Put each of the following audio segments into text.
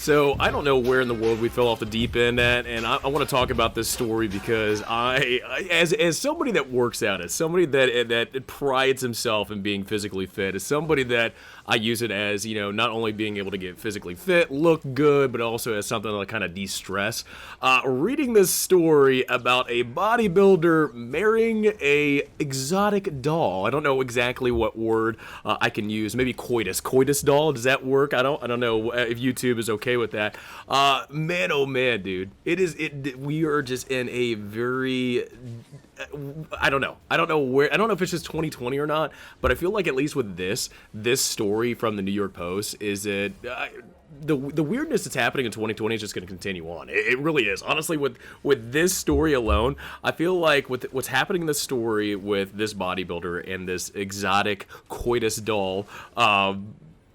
So I don't know where in the world we fell off the deep end at, and I want to talk about this story because as somebody that works out, as somebody that prides himself in being physically fit, as somebody that I use it as, you know, not only being able to get physically fit, look good, but also as something to kind of de-stress. Reading this story about a bodybuilder marrying a exotic doll. I don't know exactly what word I can use. Maybe coitus doll. Does that work? I don't know if YouTube is okay with that. Man, oh man, dude, we are just in a very, I don't know where, I don't know if it's just 2020 or not, but I feel like at least with this story from the New York Post is that the weirdness that's happening in 2020 is just going to continue on. It really is. Honestly, with this story alone, I feel like with what's happening in this story with this bodybuilder and this exotic coitus doll, I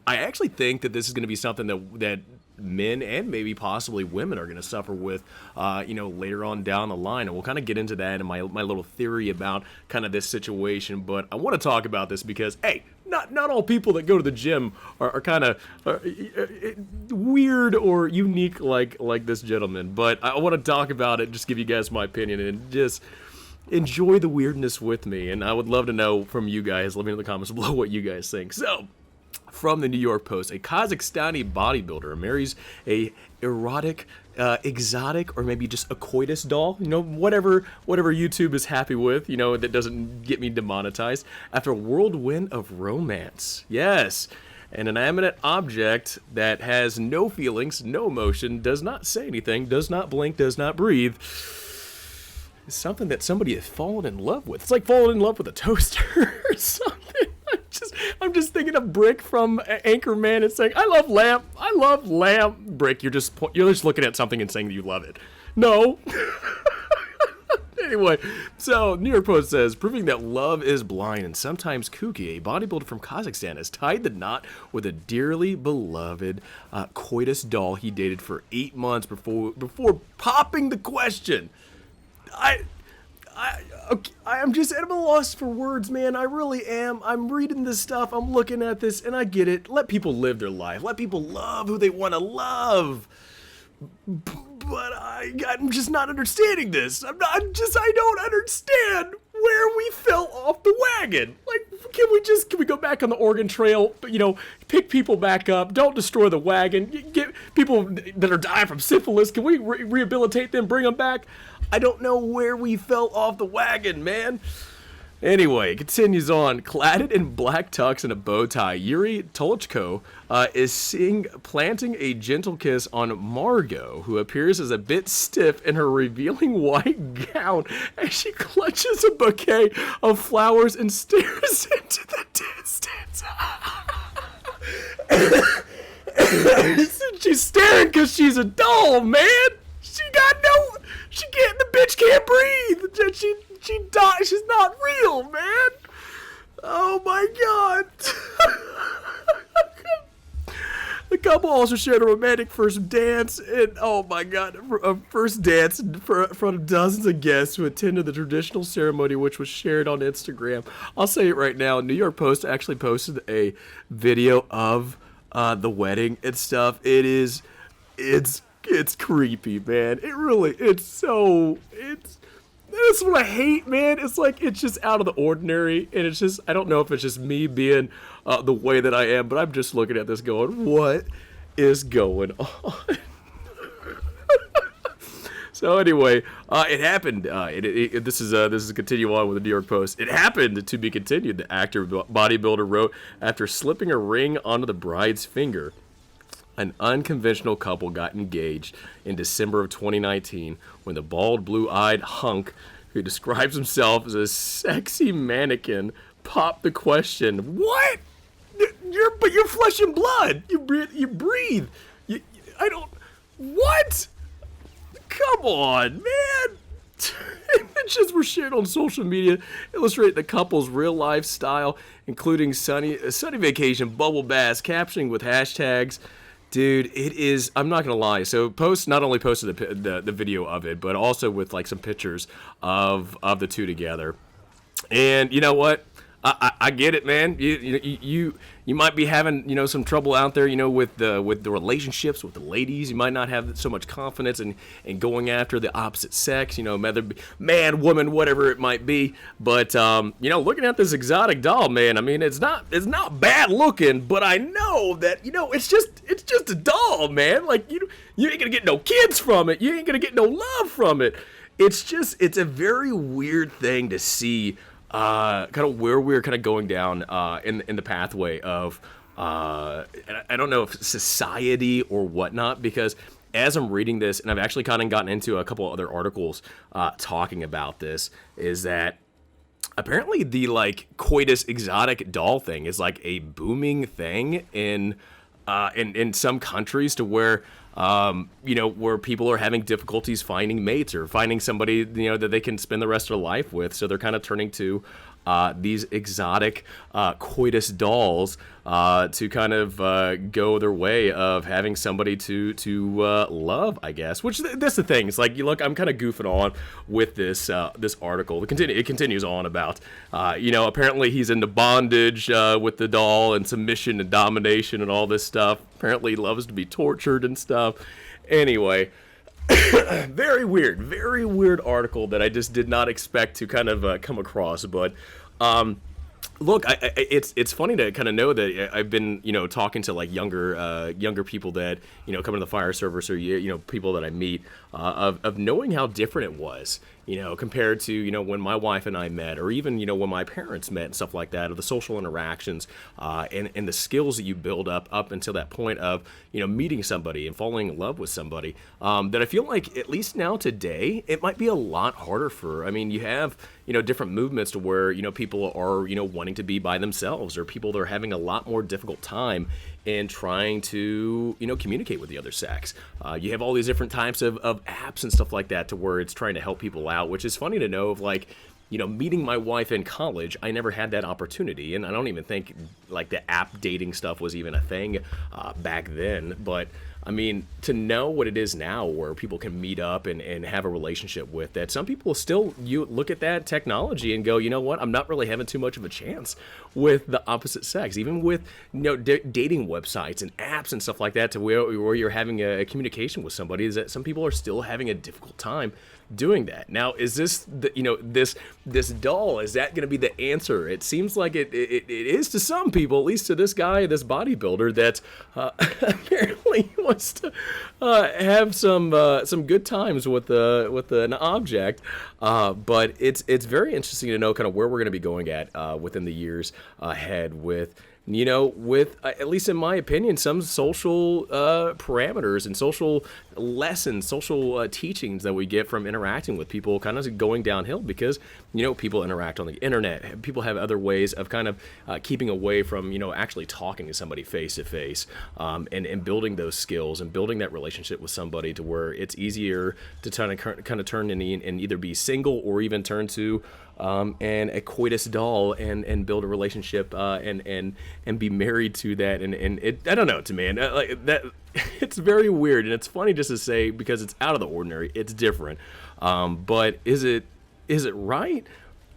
actually think that this is going to be something that men and maybe possibly women are going to suffer with, later on down the line. And we'll kind of get into that in my little theory about kind of this situation. But I want to talk about this because, hey, not all people that go to the gym are kind of weird or unique like this gentleman. But I want to talk about it, just give you guys my opinion, and just enjoy the weirdness with me. And I would love to know from you guys. Let me know in the comments below what you guys think. So, from the New York Post, a Kazakhstani bodybuilder marries a erotic, exotic, or maybe just a coitus doll, you know, whatever YouTube is happy with, you know, that doesn't get me demonetized, after a whirlwind of romance. Yes, an inanimate object that has no feelings, no emotion, does not say anything, does not blink, does not breathe, is something that somebody has fallen in love with. It's like falling in love with a toaster or something. I'm just thinking of Brick from Anchorman and saying, I love lamp. Brick, you're just looking at something and saying that you love it. No. Anyway, so New York Post says, proving that love is blind and sometimes kooky, a bodybuilder from Kazakhstan has tied the knot with a dearly beloved coitus doll he dated for 8 months before popping the question. I'm just at a loss for words, man. I really am. I'm reading this stuff. I'm looking at this, and I get it. Let people live their life. Let people love who they want to love. But I'm just not understanding this. I don't understand where we fell off the wagon. Like, can we go back on the Oregon Trail, you know, pick people back up, don't destroy the wagon, get people that are dying from syphilis, can we rehabilitate them, bring them back? I don't know where we fell off the wagon, man. Anyway, it continues on. Cladded in black tux and a bow tie, Yuri Tolchko is seen planting a gentle kiss on Margot, who appears as a bit stiff in her revealing white gown as she clutches a bouquet of flowers and stares into the distance. She's staring because she's a doll, man. The bitch can't breathe. She died. She's not real, man. Oh my god. The couple also shared a romantic first dance, and oh my god, a first dance in front of dozens of guests who attended the traditional ceremony, which was shared on Instagram. I'll say it right now. New York Post actually posted a video of the wedding and stuff. It's creepy, man. That's what I hate, man. It's like, it's just out of the ordinary, and it's just, I don't know if it's just me being the way that I am, but I'm just looking at this going, what is going on? So anyway, it happened. This is a continue on with the New York Post. It happened to be continued, the actor bodybuilder wrote, after slipping a ring onto the bride's finger. An unconventional couple got engaged in December of 2019 when the bald, blue-eyed hunk, who describes himself as a sexy mannequin, popped the question, "What? You're flesh and blood. You breathe. What? Come on, man." Images were shared on social media illustrate the couple's real lifestyle, including a sunny vacation, bubble baths, captioning with hashtags. Dude, it is, I'm not gonna lie. So Post not only posted the video of it, but also with like some pictures of the two together. And you know what? I get it, man. You might be having some trouble out there, with the relationships with the ladies. You might not have so much confidence in going after the opposite sex, whether it be man, woman, whatever it might be. But looking at this exotic doll, man, I mean, it's not bad looking, but I know that it's just a doll, man. Like you ain't gonna get no kids from it. You ain't gonna get no love from it. It's a very weird thing to see. Kind of where we're kind of going down in the pathway of I don't know if society or whatnot, because as I'm reading this, and I've actually kind of gotten into a couple other articles talking about this, is that apparently the like coitus exotic doll thing is like a booming thing in some countries, to where where people are having difficulties finding mates or finding somebody, that they can spend the rest of their life with. So they're kind of turning to these exotic coitus dolls to kind of go their way of having somebody to love, I guess. Which that's the thing. It's like, look, I'm kind of goofing on with this article. It continues on about apparently he's into bondage with the doll and submission and domination and all this stuff. Apparently he loves to be tortured and stuff. Anyway. Very weird article that I just did not expect to kind of come across. But look, it's funny to kind of know that I've been talking to like younger people that come to the fire service, or people that I meet, of knowing how different it was, compared to when my wife and I met, or even when my parents met and stuff like that, of the social interactions and the skills that you build up until that point of meeting somebody and falling in love with somebody, that I feel like at least now today it might be a lot harder for. I mean, you have different movements to where people are wanting to be by themselves, or people that are having a lot more difficult time in trying to communicate with the other sex. You have all these different types of apps and stuff like that, to where it's trying to help people out, which is funny to know of, like, meeting my wife in college. I never had that opportunity, and I don't even think like the app dating stuff was even a thing back then. But I mean, to know what it is now, where people can meet up and have a relationship with that, some people still, you look at that technology and go, you know what, I'm not really having too much of a chance with the opposite sex, even with dating websites and apps and stuff like that, to where you're having a communication with somebody, is that some people are still having a difficult time doing that. Now, is this this doll, is that going to be the answer? It seems like it is to some people, at least to this guy, this bodybuilder that apparently wants to have some good times with an object. But it's very interesting to know kind of where we're going to be going at within the years ahead with at least in my opinion, some social parameters and social lessons, social teachings that we get from interacting with people kind of going downhill, because, people interact on the internet. People have other ways of kind of keeping away from, actually talking to somebody face to face, and building those skills and building that relationship with somebody, to where it's easier to kind of turn and either be single, or even turn to and a coitus doll and build a relationship and be married to that, and it, I don't know, to me, and like that, it's very weird, and it's funny just to say, because it's out of the ordinary, it's different, but is it right,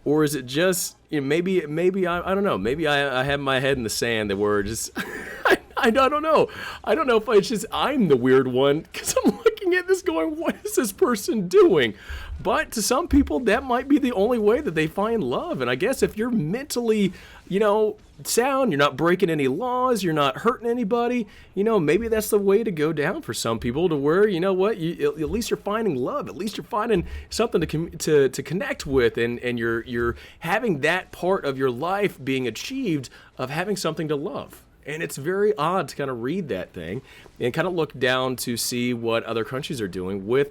or is it just maybe I don't know, maybe I have my head in the sand that we're just I don't know if it's just I'm the weird one, because I'm looking at this going, what is this person doing? But to some people, that might be the only way that they find love. And I guess if you're mentally, sound, you're not breaking any laws, you're not hurting anybody, maybe that's the way to go down for some people, to where, at least you're finding love, at least you're finding something to connect with, and you're having that part of your life being achieved, of having something to love. And it's very odd to kind of read that thing and kind of look down to see what other countries are doing with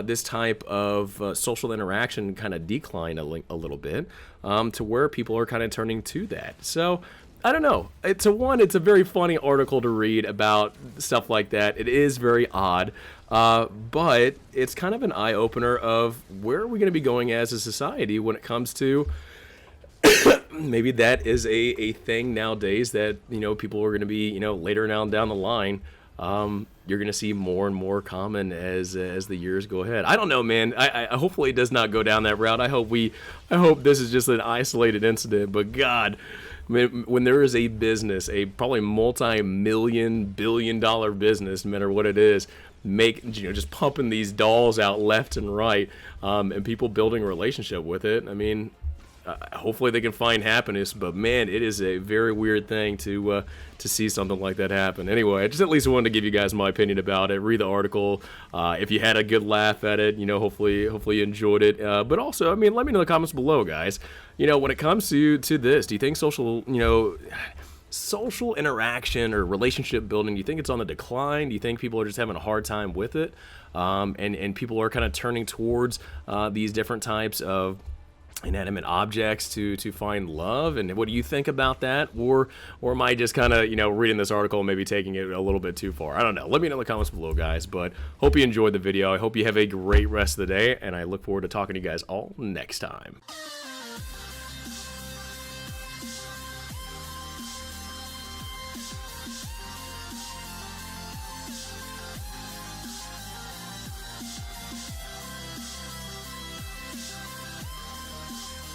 this type of social interaction kind of decline a little bit, to where people are kind of turning to that. So I don't know. It's a very funny article to read about stuff like that. It is very odd, but it's kind of an eye-opener of where are we going to be going as a society when it comes to maybe that is a thing nowadays, that people are going to be later down the line you're gonna see more and more common as the years go ahead. I don't know, man. I hopefully it does not go down that route. I hope this is just an isolated incident. But God, when there is a business, a probably multi-million, billion-dollar business, no matter what it is, just pumping these dolls out left and right, and people building a relationship with it. I mean, hopefully they can find happiness, but man, it is a very weird thing to see something like that happen. Anyway, I just at least wanted to give you guys my opinion about it. Read the article. If you had a good laugh at it, hopefully you enjoyed it. But also, I mean, let me know in the comments below, guys. When it comes to this, do you think social interaction or relationship building, do you think it's on the decline? Do you think people are just having a hard time with it? And people are kind of turning towards these different types of inanimate objects to find love? And what do you think about that? Or am I just kind of reading this article and maybe taking it a little bit too far? I don't know. Let me know in the comments below, guys. But hope you enjoyed the video. I hope you have a great rest of the day, and I look forward to talking to you guys all next time.